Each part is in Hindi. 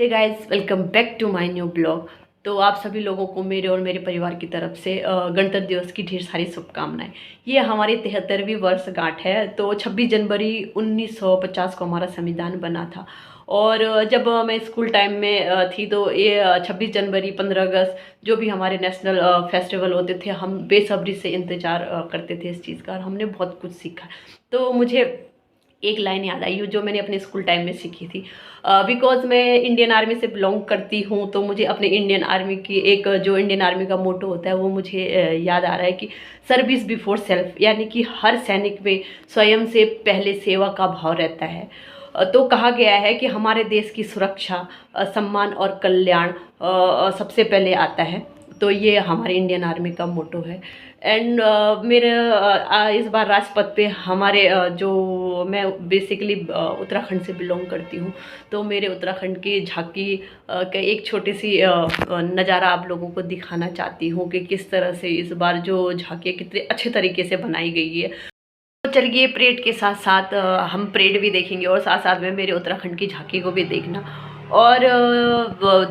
Guys, welcome back to my new blog. तो आप सभी लोगों को मेरे और मेरे परिवार की तरफ से गणतंत्र दिवस की ढेर सारी शुभकामनाएं। ये हमारी 73वीं वर्षगांठ है। तो 26 जनवरी 1950 को हमारा संविधान बना था। और जब मैं स्कूल टाइम में थी तो ये 26 जनवरी 15 अगस्त जो भी हमारे नेशनल फेस्टिवल होते थे, हम बेसब्री से इंतज़ार करते थे इस चीज़ का, और हमने बहुत कुछ सीखा। तो मुझे एक लाइन याद आई जो मैंने अपने स्कूल टाइम में सीखी थी। बिकॉज मैं इंडियन आर्मी से बिलोंग करती हूँ, तो मुझे अपने इंडियन आर्मी की एक जो इंडियन आर्मी का मोटो होता है वो मुझे याद आ रहा है कि सर्विस बिफोर सेल्फ, यानी कि हर सैनिक में स्वयं से पहले सेवा का भाव रहता है। तो कहा गया है कि हमारे देश की सुरक्षा, सम्मान और कल्याण सबसे पहले आता है। तो ये हमारे इंडियन आर्मी का मोटो है। एंड मेरे इस बार राजपथ पे हमारे जो मैं बेसिकली उत्तराखंड से बिलोंग करती हूँ, तो मेरे उत्तराखंड की झांकी का एक छोटी सी नज़ारा आप लोगों को दिखाना चाहती हूँ कि किस तरह से इस बार जो झांकी कितने अच्छे तरीके से बनाई गई है। तो चलिए, परेड के साथ साथ हम परेड भी देखेंगे और साथ साथ में मेरे उत्तराखंड की झांकी को भी देखना और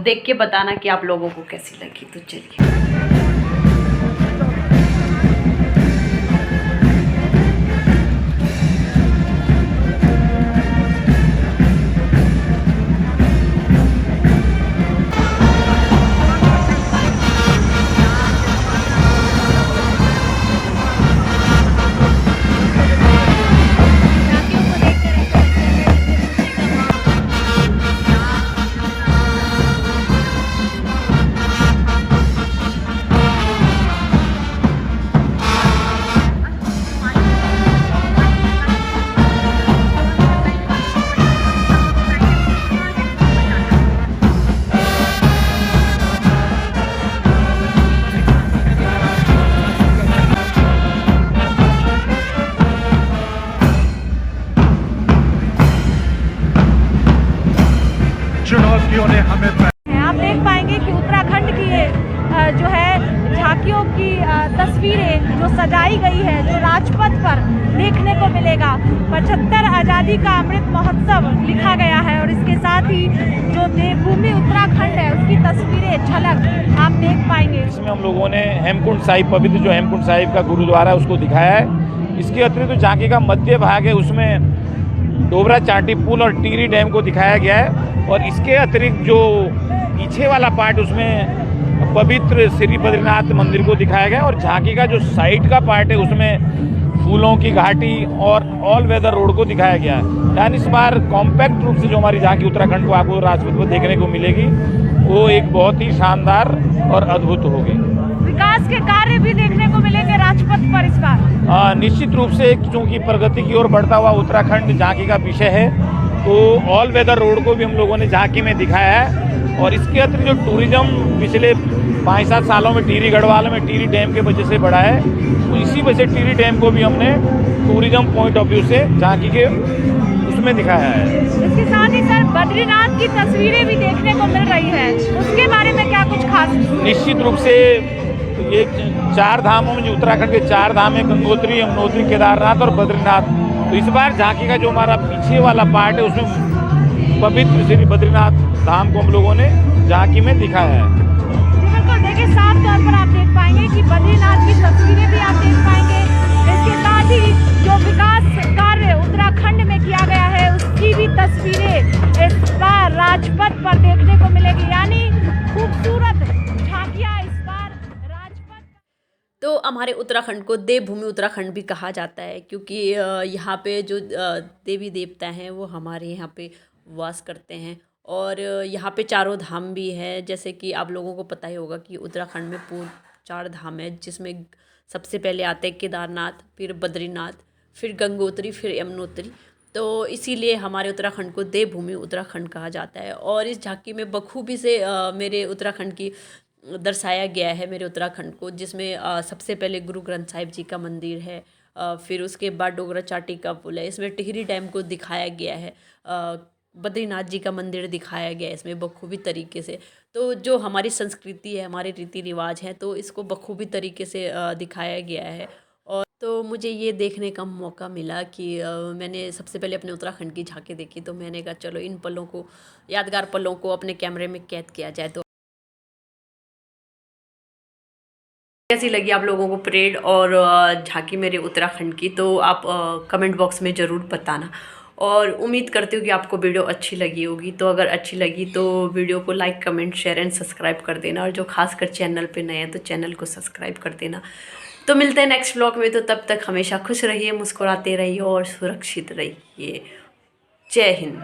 देख के बताना कि आप लोगों को कैसी लगी। तो चलिए। चुनौतियों ने हमें आप देख पाएंगे कि उत्तराखंड की ये जो है झांकियों की तस्वीरें जो सजाई गई है, जो राजपथ पर देखने को मिलेगा। 75 आज़ादी का अमृत महोत्सव लिखा गया है और इसके साथ ही जो देवभूमि उत्तराखंड है उसकी तस्वीरें झलक आप देख पाएंगे। इसमें हम लोगों ने हेमकुंड साहिब, पवित्र जो हेमकुंड साहिब का गुरुद्वारा है उसको दिखाया है। इसके अतिरिक्त जो झांकी का मध्य भाग है उसमें डोबरा चाटी पुल और टिहरी डैम को दिखाया गया है। और इसके अतिरिक्त जो पीछे वाला पार्ट उसमें पवित्र श्री बद्रीनाथ मंदिर को दिखाया गया है। और झांकी का जो साइड का पार्ट है उसमें फूलों की घाटी और ऑल वेदर रोड को दिखाया गया है। यानी इस बार कॉम्पैक्ट रूप से जो हमारी झांकी उत्तराखंड को आपको राजपथ पर देखने को मिलेगी वो एक बहुत ही शानदार और अद्भुत होगी। विकास के कार्य भी देखने को मिलेंगे राजपथ पर इस बार। निश्चित रूप से चूंकि प्रगति की ओर बढ़ता हुआ उत्तराखंड झांकी का विषय है, तो ऑल वेदर रोड को भी हम लोगों ने झांकी में दिखाया है। और इसके अतिरिक्त जो टूरिज्म पिछले 5-7 सालों में टिहरी गढ़वाल में टिहरी डैम के वजह से बढ़ा है, तो इसी वजह से टिहरी डैम को भी हमने टूरिज्म पॉइंट ऑफ व्यू से झांकी के उसमें दिखाया है। इसके साथ ही सर बद्रीनाथ की तस्वीरें भी देखने को मिल रही है, उसके बारे में क्या कुछ खास? निश्चित रूप से ये 4 धामों में जो उत्तराखंड के 4 धाम है, गंगोत्री, यमुनोत्री, केदारनाथ और बद्रीनाथ। तो इस बार झांकी का जो हमारा पीछे वाला पार्ट है उसमें पवित्र श्री बद्रीनाथ धाम को हम लोगों ने झांकी में दिखाया है। बिल्कुल, देखिए साफ तौर पर आप देख पाएंगे कि बद्रीनाथ की तस्वीरें भी आप देख पाएंगे। इसके साथ ही जो विकास कार्य उत्तराखंड में किया गया है उसकी भी तस्वीरें इस बार राजपथ पर देखने को मिलेगी। यानी खूबसूरत झांकियां इस बार राजपथ। तो हमारे उत्तराखंड को देवभूमि उत्तराखंड भी कहा जाता है, क्योंकि यहाँ पे जो देवी देवता हैं वो हमारे यहाँ पे वास करते हैं। और यहाँ पे चारों धाम भी हैं, जैसे कि आप लोगों को पता ही होगा कि उत्तराखंड में पूर्ण 4 धाम है, जिसमें सबसे पहले आते हैं केदारनाथ, फिर बद्रीनाथ, फिर गंगोत्री, फिर यमुनोत्री। तो इसीलिए हमारे उत्तराखंड को देवभूमि उत्तराखंड कहा जाता है। और इस झांकी में बखूबी से मेरे उत्तराखंड की दर्शाया गया है, मेरे उत्तराखंड को, जिसमें सबसे पहले गुरु ग्रंथ साहिब जी का मंदिर है, फिर उसके बाद डोगरा चाटी का पुल है, इसमें टिहरी डैम को दिखाया गया है, बद्रीनाथ जी का मंदिर दिखाया गया है इसमें बखूबी तरीके से। तो जो हमारी संस्कृति है, हमारे रीति रिवाज हैं, तो इसको बखूबी तरीके से दिखाया गया है। और तो मुझे ये देखने का मौका मिला कि मैंने सबसे पहले अपने उत्तराखंड की झांकी देखी, तो मैंने कहा चलो इन पलों को, यादगार पलों को अपने कैमरे में कैद किया जाए। तो कैसी लगी आप लोगों को परेड और झांकी मेरे उत्तराखंड की, तो आप कमेंट बॉक्स में ज़रूर बताना। और उम्मीद करती हूँ कि आपको वीडियो अच्छी लगी होगी। तो अगर अच्छी लगी तो वीडियो को like, comment, share and subscribe कर देना। और जो खासकर चैनल पे नए हैं तो चैनल को सब्सक्राइब कर देना। तो मिलते हैं नेक्स्ट ब्लॉग में। तो तब तक हमेशा खुश रहिए, मुस्कुराते रहिए और सुरक्षित रहिए। जय हिंद।